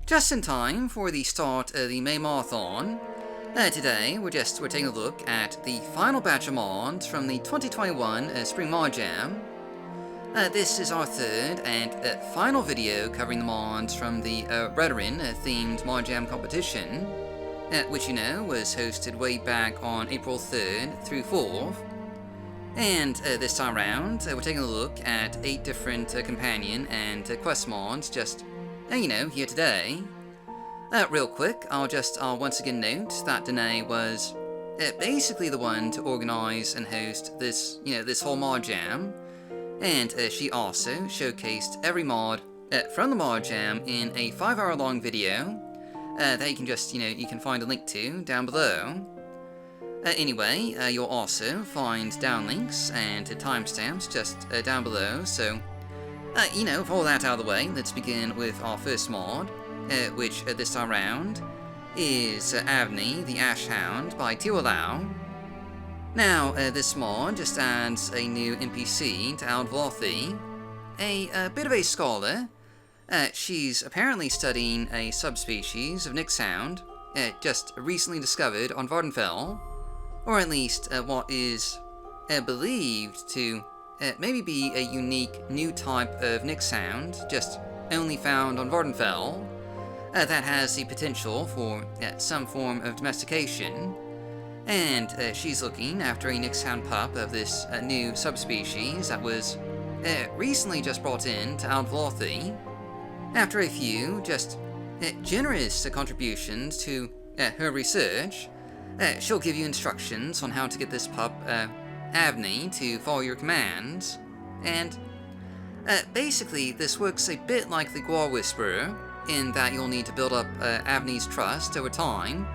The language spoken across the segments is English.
Just in time for the start of the May Marathon. Today, we're taking a look at the final batch of mods from the 2021 Spring Modjam. This is our third and final video covering the mods from the Redoran themed Modjam competition, which you know was hosted way back on April 3rd through 4th. And this time around, we're taking a look at 8 different companion and quest mods just here today. Real quick, I'll once again note that Danae was basically the one to organize and host this, this whole Modjam, and she also showcased every mod from the Modjam in a 5-hour long video that you can you can find a link to down below. Anyway, you'll also find downlinks and timestamps just down below, so with all that out of the way, let's begin with our first mod, which this time around is Avni the Ash-hound by Tewlwolow. Now, this mod just adds a new NPC to Tewlwolow, a bit of a scholar. She's apparently studying a subspecies of Nyx-hound, just recently discovered on Vardenfell, or at least what is believed to maybe be a unique new type of Nyx-hound, just only found on Vardenfell, that has the potential for some form of domestication, and she's looking after a Nyx-hound pup of this new subspecies that was recently just brought in to Tewlwolow. After a few generous contributions to her research, she'll give you instructions on how to get this pup, Avni, to follow your commands, and basically this works a bit like the Gwar Whisperer, in that you'll need to build up Avni's trust over time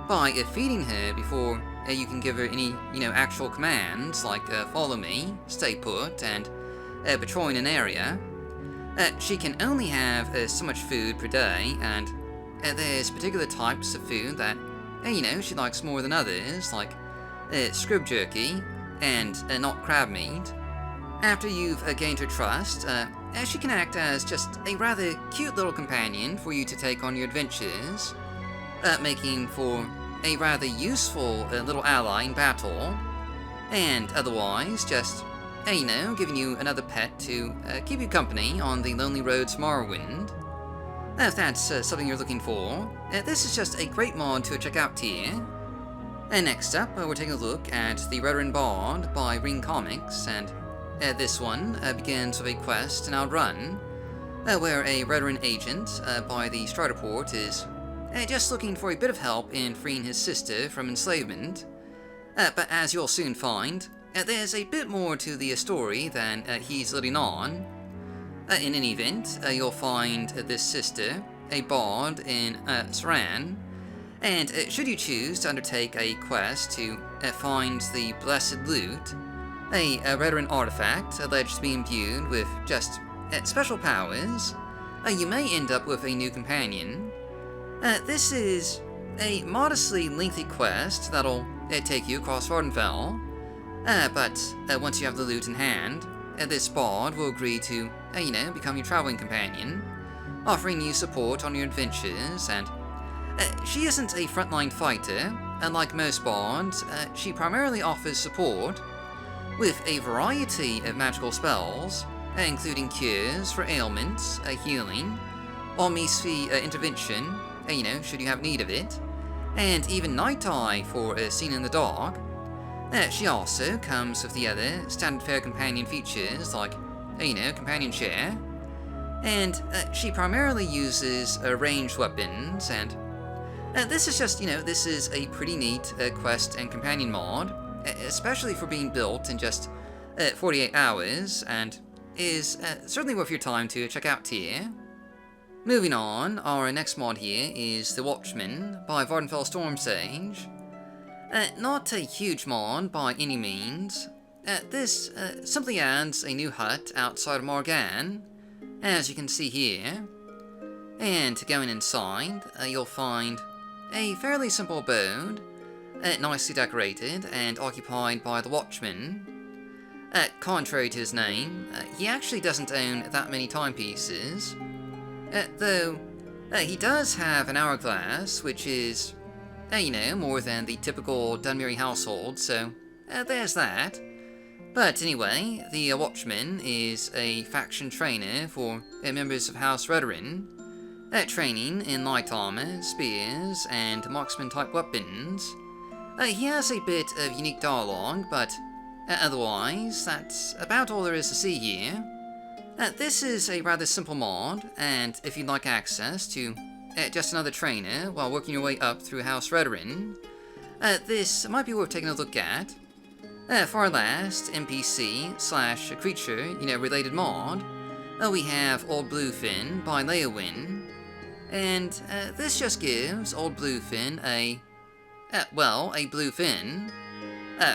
by feeding her before you can give her any, actual commands like follow me, stay put, and patrolling an area. She can only have so much food per day, and there's particular types of food that, she likes more than others, like scrib jerky and not crab meat. After you've gained her trust, she can act as just a rather cute little companion for you to take on your adventures, making for a rather useful little ally in battle, and otherwise just, giving you another pet to keep you company on the lonely roads of Morrowind. If that's something you're looking for, this is just a great mod to check out here. And next up, we're taking a look at the Redoran Bard by RingComics, and this one begins with a quest in Outrun, where a Redoran agent by the Stridaport is just looking for a bit of help in freeing his sister from enslavement. But as you'll soon find, there's a bit more to the story than he's letting on. In any event, you'll find this sister, a bard in Saran, and should you choose to undertake a quest to find the Blessed Loot, a Redoran artifact alleged to be imbued with just special powers, you may end up with a new companion. This is a modestly lengthy quest that'll take you across Vardenfell, but once you have the loot in hand, this bard will agree to, become your traveling companion, offering you support on your adventures, and she isn't a frontline fighter. Unlike most bards, she primarily offers support with a variety of magical spells, including cures for ailments, healing, Omnisfi intervention, should you have need of it, and even Night Eye for seeing in the dark. She also comes with the other standard fare companion features like, companion share, and she primarily uses ranged weapons, and this is this is a pretty neat quest and companion mod, especially for being built in just 48 hours, and is certainly worth your time to check out here. Moving on, our next mod here is the Watchman by VvardenfellStormSage. Not a huge mod by any means. This simply adds a new hut outside of Morgan, as you can see here. And going inside, you'll find a fairly simple abode, nicely decorated and occupied by the Watchman. Contrary to his name, he actually doesn't own that many timepieces, though He does have an hourglass, which is, more than the typical Dunmere household, so there's that. But anyway, the Watchman is a faction trainer for members of House Redoran, training in light armor, spears, and marksman-type weapons. He has a bit of unique dialogue, but otherwise, that's about all there is to see here. This is a rather simple mod, and if you'd like access to just another trainer while working your way up through House Redoran, this might be worth taking a look at. For our last NPC/creature, related mod, we have Old Blue Fin by Leyawynn, and this just gives Old Blue Fin a blue fin.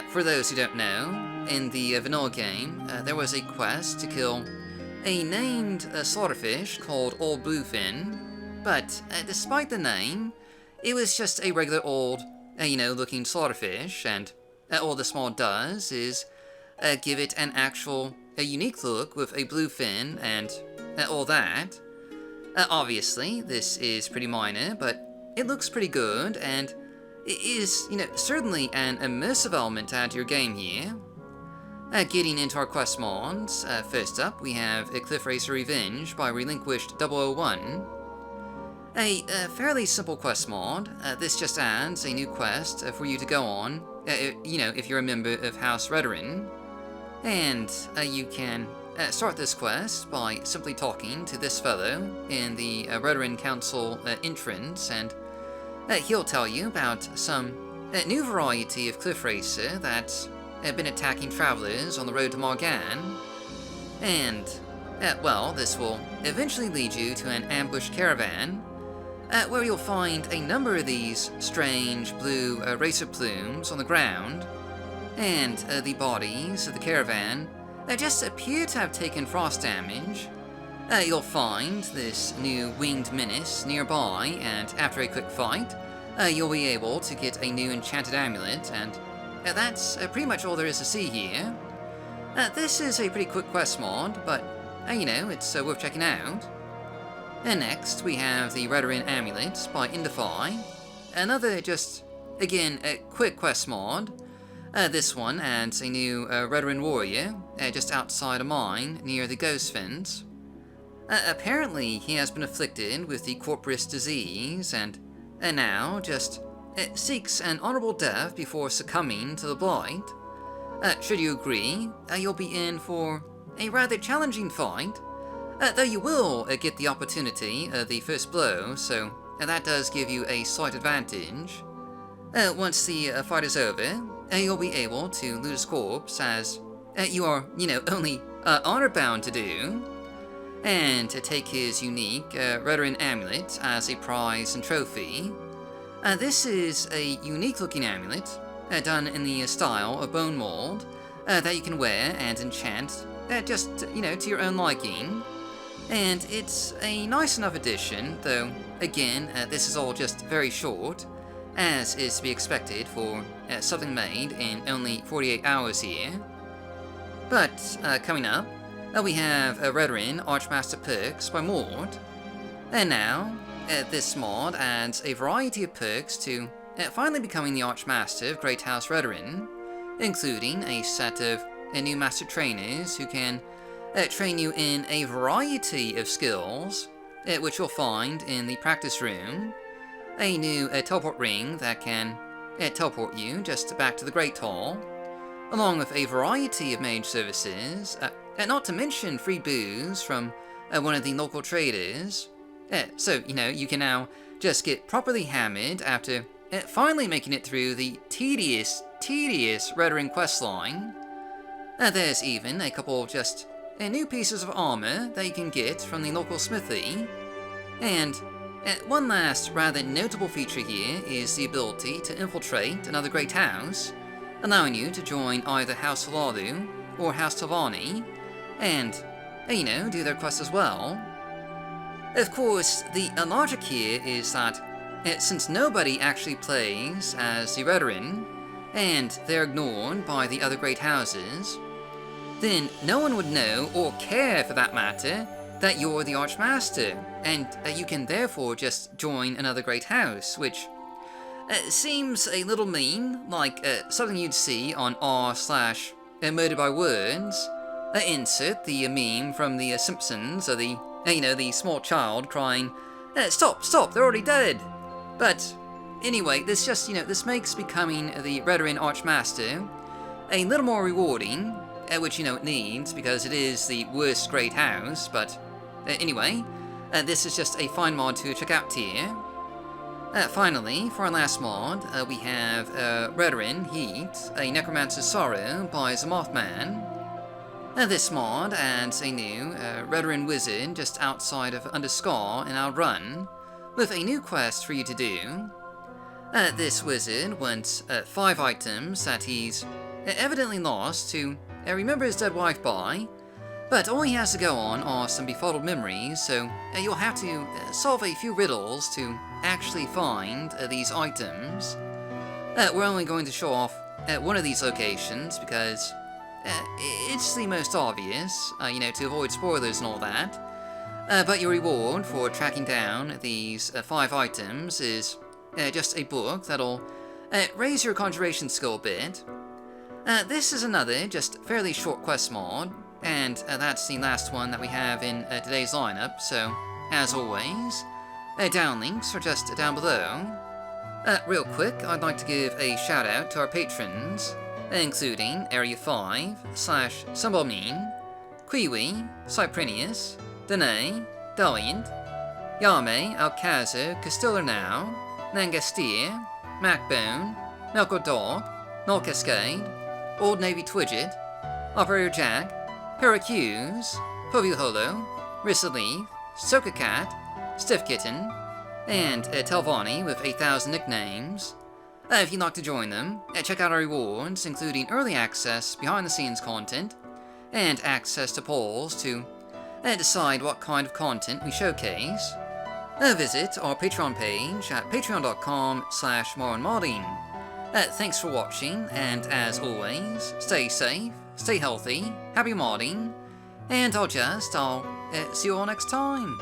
For those who don't know, in the vanilla game, there was a quest to kill a named slaughterfish called Old Blue Fin, but despite the name, it was just a regular old, looking slaughterfish, and all this mod does is give it an actual, unique look with a blue fin and all that. Obviously, this is pretty minor, but it looks pretty good, and it is, certainly an immersive element to add to your game here. Getting into our quest mods, first up we have a Cliff Racer Revenge by Relinquished 001. A fairly simple quest mod. This just adds a new quest for you to go on, if you're a member of House Redoran. And you can start this quest by simply talking to this fellow in the Redoran Council entrance, and he'll tell you about some new variety of Cliff Racer that's been attacking travelers on the road to Morgan, and, this will eventually lead you to an ambushed caravan, where you'll find a number of these strange blue racer plumes on the ground, and the bodies of the caravan just appear to have taken frost damage. You'll find this new winged menace nearby, and after a quick fight, you'll be able to get a new enchanted amulet, and that's pretty much all there is to see here. This is a pretty quick quest mod, but, it's worth checking out. And next, we have the Redoran Amulet by Endify. Another just, again, a quick quest mod. This one adds a new Redoran warrior, just outside a mine near the Ghost Fence. Apparently, he has been afflicted with the Corporous disease, and now just seeks an honorable death before succumbing to the blight. Should you agree, you'll be in for a rather challenging fight, though you will get the opportunity of the first blow, so that does give you a slight advantage. Once the fight is over, you'll be able to loot his corpse, as you are, only honor-bound to do, and to take his unique Redoran Amulet as a prize and trophy. This is a unique-looking amulet, done in the style of bone mold, that you can wear and enchant, just, to your own liking. And it's a nice enough addition, though, again, this is all just very short, as is to be expected for something made in only 48 hours here. But, coming up, we have Redoran Archmaster perks by Mort, and now, this mod adds a variety of perks to finally becoming the Archmaster of Great House Redoran, including a set of new master trainers who can train you in a variety of skills, which you'll find in the practice room, a new teleport ring that can teleport you just back to the Great Hall, along with a variety of mage services, not to mention free booze from one of the local traders. So, you can now just get properly hammered after finally making it through the tedious Redoran questline. There's even a couple of just new pieces of armor that you can get from the local smithy. And one last rather notable feature here is the ability to infiltrate another great house, allowing you to join either House Tewlwolow or House Tavani, and, do their quests as well. Of course, the logic here is that since nobody actually plays as the Redoran, and they're ignored by the other great houses, then no one would know, or care for that matter, that you're the Archmaster, and you can therefore just join another great house, which seems a little mean, like something you'd see on r/Murder by Words. Insert the meme from the Simpsons, or the, the small child crying, stop, they're already dead. But anyway, this makes becoming the Redoran Archmaster a little more rewarding, which it needs, because it is the worst great house, but anyway, this is just a fine mod to check out here. Finally, for our last mod, we have Redoran Heat, a Necromancer's Sorrow by ZaMothman. This mod adds a new Redoran Wizard just outside of Underscar in our run, with a new quest for you to do. This wizard wants 5 items that he's evidently lost to remember his dead wife by, but all he has to go on are some befuddled memories, so you'll have to solve a few riddles to actually find these items. We're only going to show off one of these locations because it's the most obvious, to avoid spoilers and all that. But your reward for tracking down these 5 items is just a book that'll raise your conjuration skill a bit. This is another just fairly short quest mod, and that's the last one that we have in today's lineup, so as always, downlinks are just down below. Real quick, I'd like to give a shout out to our patrons, including Area 5, /Sunbalmeen, Kiwi, Cyprinius, Danae, Daliant, Yame, Alcazar, Castiller Now, Nangastir, Macbone, Melkor Dog, Null Cascade, Old Navy Twidget, Operator Jack, Peracuse, Tewlwolow, Rissaleaf, Soka Cat, Stiff Kitten, and Telvani with 8,000 nicknames. If you'd like to join them, check out our rewards, including early access, behind-the-scenes content, and access to polls to decide what kind of content we showcase. Visit our Patreon page at patreon.com/MorrowindModding. Thanks for watching, and as always, stay safe, stay healthy, happy modding, and I'll see you all next time.